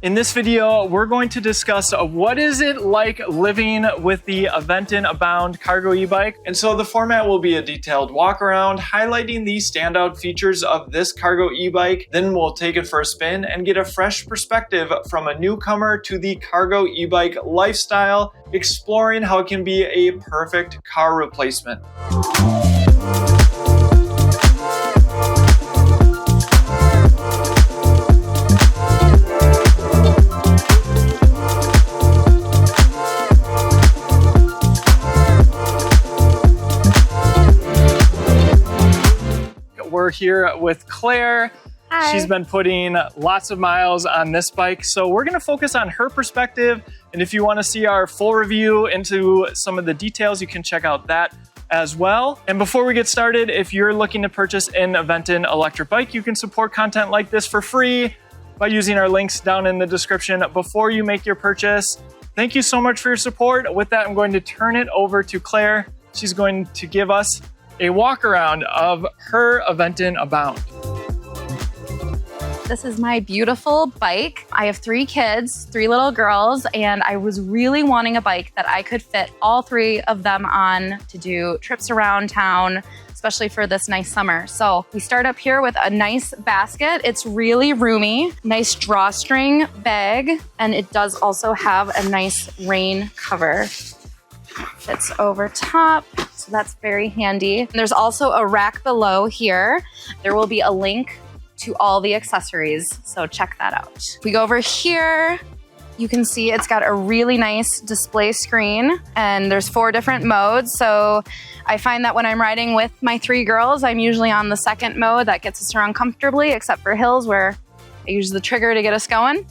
In this video, we're going to discuss what is it like living with the Aventon Abound cargo e-bike. And so the format will be a detailed walk around, highlighting the standout features of this cargo e-bike. Then we'll take it for a spin and get a fresh perspective from a newcomer to the cargo e-bike lifestyle, exploring how it can be a perfect car replacement. We're here with Claire. Hi. She's been putting lots of miles on this bike, so we're going to focus on her perspective. And if you want to see our full review into some of the details, you can check out that as well. And before we get started, if you're looking to purchase an Aventon electric bike, you can support content like this for free by using our links down in the description before you make your purchase. Thank you so much for your support. With that, I'm going to turn it over to Claire. She's going to give us a walk around of her Aventon Abound. This is my beautiful bike. I have 3 kids, 3 little girls, and I was really wanting a bike that I could fit all 3 of them on to do trips around town, especially for this nice summer. So we start up here with a nice basket. It's really roomy, nice drawstring bag, and it does also have a nice rain cover. Fits over top, so that's very handy. There's also a rack below here. There will be a link to all the accessories, so check that out. If we go over here, you can see it's got a really nice display screen, and there's 4 different modes. So I find that when I'm riding with my 3 girls, I'm usually on the 2nd mode. That gets us around comfortably, except for hills where I use the trigger to get us going.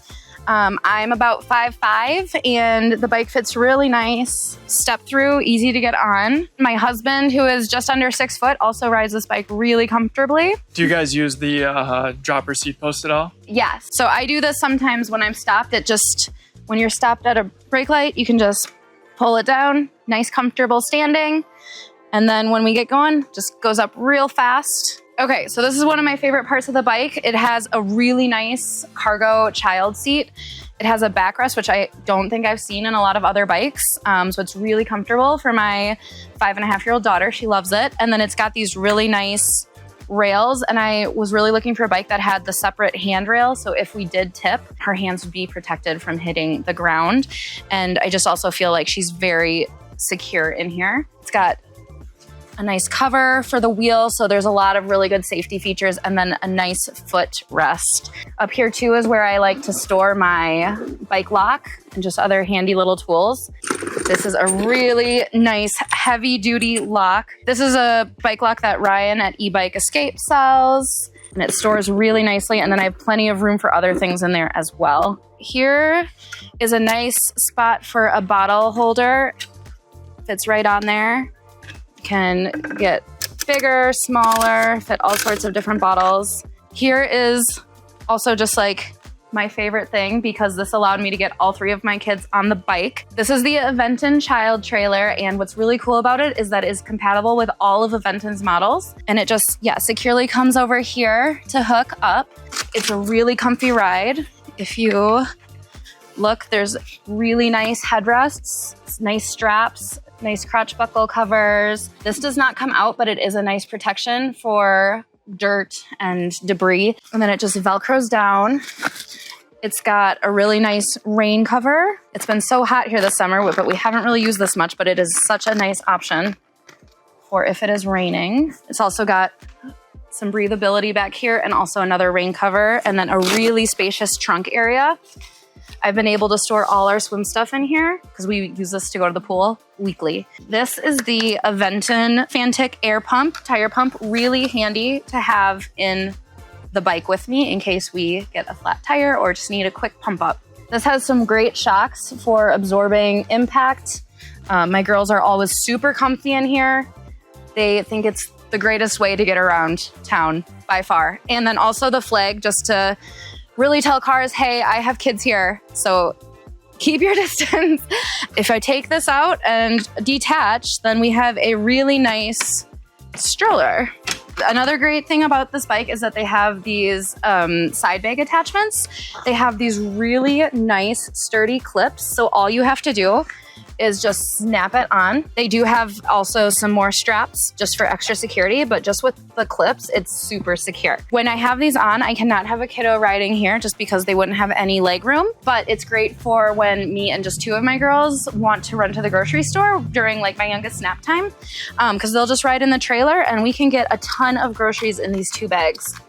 I'm about 5'5", and the bike fits really nice. Step through, easy to get on. My husband, who is just under 6 foot, also rides this bike really comfortably. Do you guys use the dropper seat post at all? Yes. So I do this sometimes when I'm stopped. When you're stopped at a brake light, you can just pull it down. Nice, comfortable standing. And then when we get going, just goes up real fast. Okay, so this is one of my favorite parts of the bike. It has a really nice cargo child seat. It has a backrest, which I don't think I've seen in a lot of other bikes. So it's really comfortable for my 5.5-year-old daughter. She loves it. And then it's got these really nice rails. And I was really looking for a bike that had the separate handrail. So if we did tip, her hands would be protected from hitting the ground. And I just also feel like she's very secure in here. It's got a nice cover for the wheel, so there's a lot of really good safety features, and then a nice foot rest. Up here too is where I like to store my bike lock and just other handy little tools. This is a really nice heavy duty lock. This is a bike lock that Ryan at Ebike Escape sells, and it stores really nicely, and then I have plenty of room for other things in there as well. Here is a nice spot for a bottle holder. Fits right on there. Can get bigger, smaller, fit all sorts of different bottles. Here is also just like my favorite thing, because this allowed me to get all 3 of my kids on the bike. This is the Aventon child trailer, and what's really cool about it is that it is compatible with all of Aventon's models, and it just, securely comes over here to hook up. It's a really comfy ride. If you look, there's really nice headrests, nice straps, nice crotch buckle covers. This does not come out, but it is a nice protection for dirt and debris. And then it just Velcros down. It's got a really nice rain cover. It's been so hot here this summer, but we haven't really used this much, but it is such a nice option for if it is raining. It's also got some breathability back here, and also another rain cover, and then a really spacious trunk area. I've been able to store all our swim stuff in here because we use this to go to the pool weekly. This is the Aventon Fantic air pump, tire pump, really handy to have in the bike with me in case we get a flat tire or just need a quick pump up. This has some great shocks for absorbing impact. My girls are always super comfy in here. They think it's the greatest way to get around town by far. And then also the flag, just to really tell cars, hey, I have kids here, so keep your distance. If I take this out and detach, then we have a really nice stroller. Another great thing about this bike is that they have these side bag attachments. They have these really nice sturdy clips. So all you have to do is just snap it on. They do have also some more straps just for extra security, but just with the clips, it's super secure. When I have these on, I cannot have a kiddo riding here just because they wouldn't have any leg room, but it's great for when me and just two of my girls want to run to the grocery store during like my youngest nap time, because they'll just ride in the trailer and we can get a ton of groceries in these 2 bags.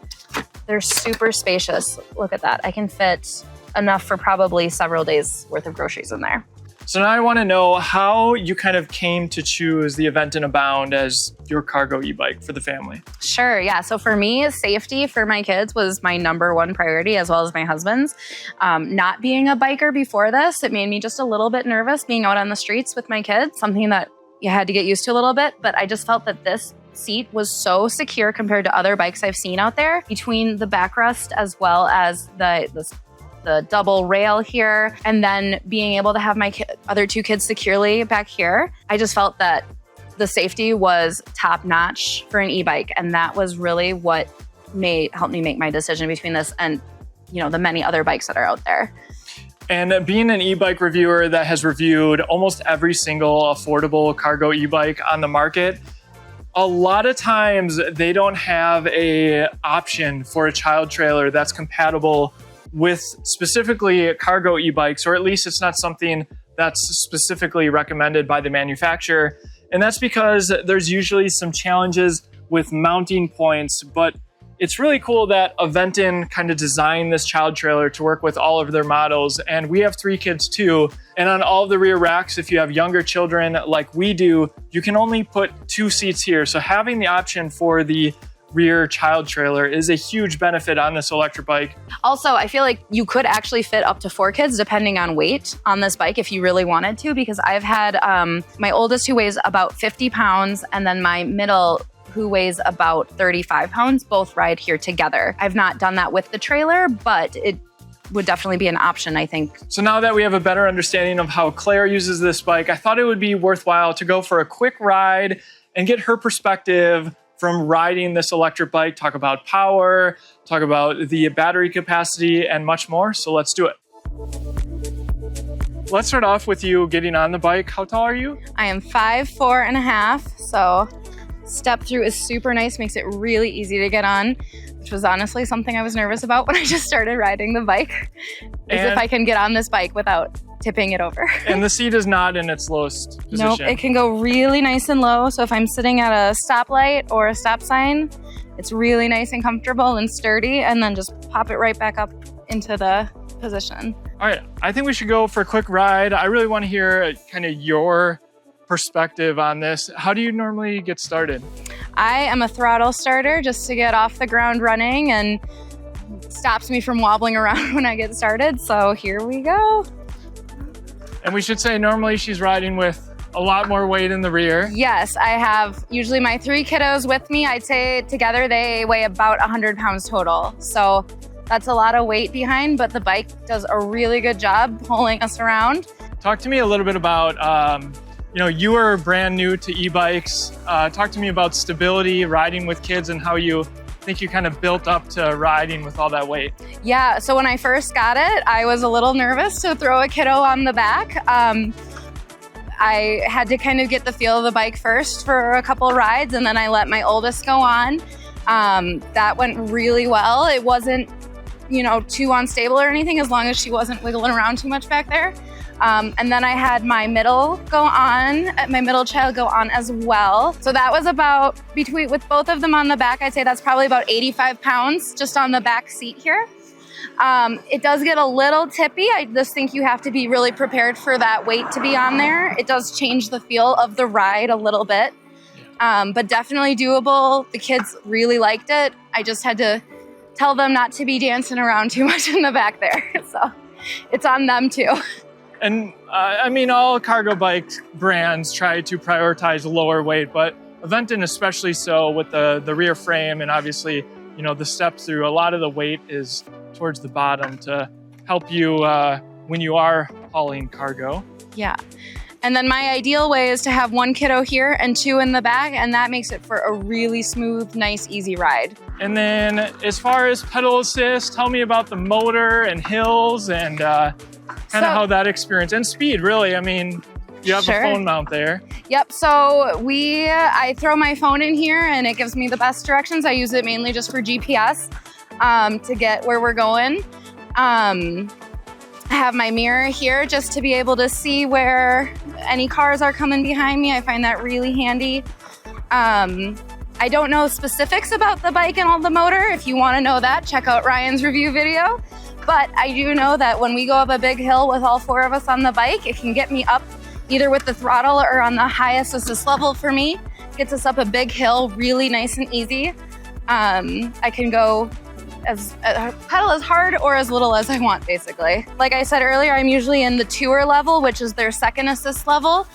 They're super spacious. Look at that. I can fit enough for probably several days worth of groceries in there. So now I want to know how you kind of came to choose the Aventon Abound as your cargo e-bike for the family. Sure, yeah. So for me, safety for my kids was my #1 priority, as well as my husband's. Not being a biker before this, it made me just a little bit nervous being out on the streets with my kids, something that you had to get used to a little bit. But I just felt that this seat was so secure compared to other bikes I've seen out there, between the backrest as well as the double rail here, and then being able to have my other 2 kids securely back here. I just felt that the safety was top notch for an e-bike, and that was really what helped me make my decision between this and, you know, the many other bikes that are out there. And being an e-bike reviewer that has reviewed almost every single affordable cargo e-bike on the market, a lot of times they don't have a option for a child trailer that's compatible with specifically cargo e-bikes, or at least it's not something that's specifically recommended by the manufacturer. And that's because there's usually some challenges with mounting points, but it's really cool that Aventon kind of designed this child trailer to work with all of their models. And we have 3 kids too. And on all of the rear racks, if you have younger children like we do, you can only put 2 seats here. So having the option for the rear child trailer is a huge benefit on this electric bike. Also, I feel like you could actually fit up to 4 kids depending on weight on this bike if you really wanted to, because I've had my oldest, who weighs about 50 pounds, and then my middle, who weighs about 35 pounds, both ride here together. I've not done that with the trailer, but it would definitely be an option, I think. So now that we have a better understanding of how Claire uses this bike, I thought it would be worthwhile to go for a quick ride and get her perspective from riding this electric bike, talk about power, talk about the battery capacity, and much more. So let's do it. Let's start off with you getting on the bike. How tall are you? I am 5'4.5", so step through is super nice, makes it really easy to get on, which was honestly something I was nervous about when I just started riding the bike, is if I can get on this bike without tipping it over. And the seat is not in its lowest position. Nope, it can go really nice and low. So if I'm sitting at a stoplight or a stop sign, it's really nice and comfortable and sturdy, and then just pop it right back up into the position. All right, I think we should go for a quick ride. I really want to hear kind of your perspective on this. How do you normally get started? I am a throttle starter just to get off the ground running, and stops me from wobbling around when I get started. So here we go. And we should say normally she's riding with a lot more weight in the rear. Yes, I have usually my 3 kiddos with me. I'd say together they weigh about 100 pounds total. So that's a lot of weight behind, but the bike does a really good job pulling us around. Talk to me a little bit about, you are brand new to e-bikes. Talk to me about stability, riding with kids, and how you think you kind of built up to riding with all that weight. Yeah, so when I first got it, I was a little nervous to throw a kiddo on the back. I had to kind of get the feel of the bike first for a couple rides, and then I let my oldest go on. That went really well. It wasn't, too unstable or anything, as long as she wasn't wiggling around too much back there. And then I had my middle child go on as well. So that was about, with both of them on the back, I'd say that's probably about 85 pounds just on the back seat here. It does get a little tippy. I just think you have to be really prepared for that weight to be on there. It does change the feel of the ride a little bit, but definitely doable. The kids really liked it. I just had to tell them not to be dancing around too much in the back there. So it's on them too. And all cargo bike brands try to prioritize lower weight, but Aventon especially so with the rear frame, and obviously, the step through, a lot of the weight is towards the bottom to help you when you are hauling cargo. Yeah. And then my ideal way is to have one kiddo here and two in the back, and that makes it for a really smooth, nice, easy ride. And then as far as pedal assist, tell me about the motor and hills and kind of how that experience and speed, really. I mean, you have a phone mount there. Yep, so I throw my phone in here and it gives me the best directions. I use it mainly just for GPS to get where we're going. I have my mirror here just to be able to see where any cars are coming behind me. I find that really handy. I don't know specifics about the bike and all the motor. If you want to know that, check out Ryan's review video. But I do know that when we go up a big hill with all four of us on the bike, it can get me up either with the throttle or on the highest assist level for me. Gets us up a big hill really nice and easy. I can go pedal as hard or as little as I want, basically. Like I said earlier, I'm usually in the tour level, which is their second assist level.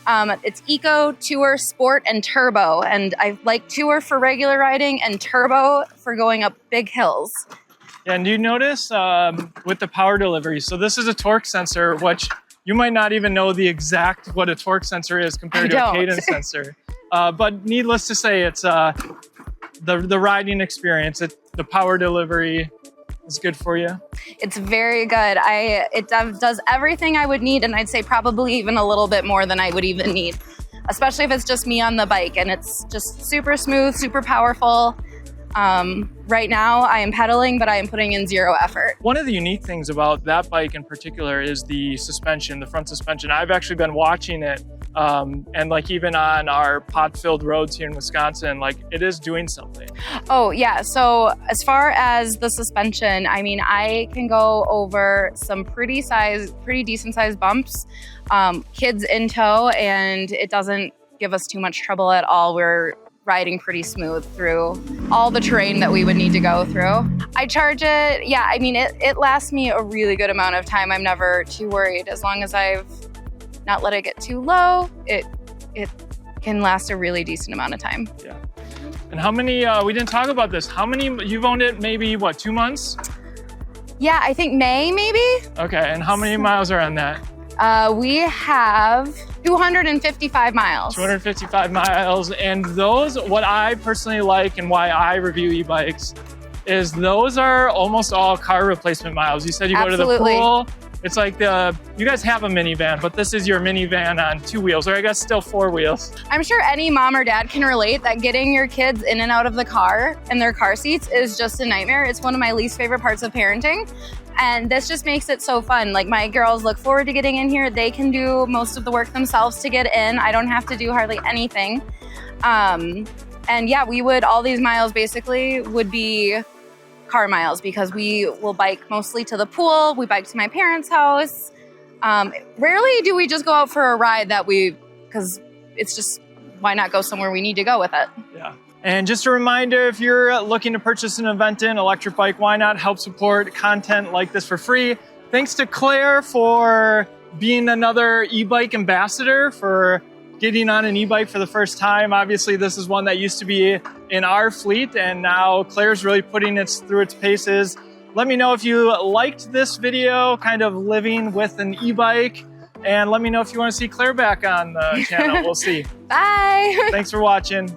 It's Eco, Tour, Sport, and Turbo. And I like Tour for regular riding and Turbo for going up big hills. Yeah, and you notice with the power delivery, so this is a torque sensor, which you might not even know the exact what a torque sensor is compared to a cadence sensor. But needless to say, it's the riding experience, the power delivery is good for you. It's very good. It does everything I would need, and I'd say probably even a little bit more than I would even need, especially if it's just me on the bike, and it's just super smooth, super powerful. Right now I am pedaling, but I am putting in zero effort. One of the unique things about that bike in particular is the suspension, the front suspension. I've actually been watching it, and like even on our pot-filled roads here in Wisconsin, like it is doing something. Oh yeah, so as far as the suspension, I mean, I can go over some pretty decent sized bumps, kids in tow, and it doesn't give us too much trouble at all. We're riding pretty smooth through all the terrain that we would need to go through. I charge it, yeah, I mean, it lasts me a really good amount of time. I'm never too worried. As long as I've not let it get too low, it can last a really decent amount of time. Yeah. And how many, we didn't talk about this, how many, you've owned it maybe, what, 2 months? Yeah, I think May, maybe. Okay, and how many miles are on that? We have 255 miles. 255 miles, and those, what I personally like and why I review e-bikes is those are almost all car replacement miles. You said you go to the pool. It's like you guys have a minivan, but this is your minivan on 2 wheels, or I guess still 4 wheels. I'm sure any mom or dad can relate that getting your kids in and out of the car and their car seats is just a nightmare. It's one of my least favorite parts of parenting. And this just makes it so fun. Like, my girls look forward to getting in here. They can do most of the work themselves to get in. I don't have to do hardly anything. And yeah, all these miles basically would be car miles because we will bike mostly to the pool. We bike to my parents' house. Rarely do we just go out for a ride because it's just, why not go somewhere we need to go with it? Yeah. And just a reminder, if you're looking to purchase an Aventon electric bike, why not help support content like this for free? Thanks to Claire for being another e-bike ambassador, for getting on an e-bike for the first time. Obviously, this is one that used to be in our fleet, and now Claire's really putting it through its paces. Let me know if you liked this video, kind of living with an e-bike, and let me know if you want to see Claire back on the channel. We'll see. Bye. Thanks for watching.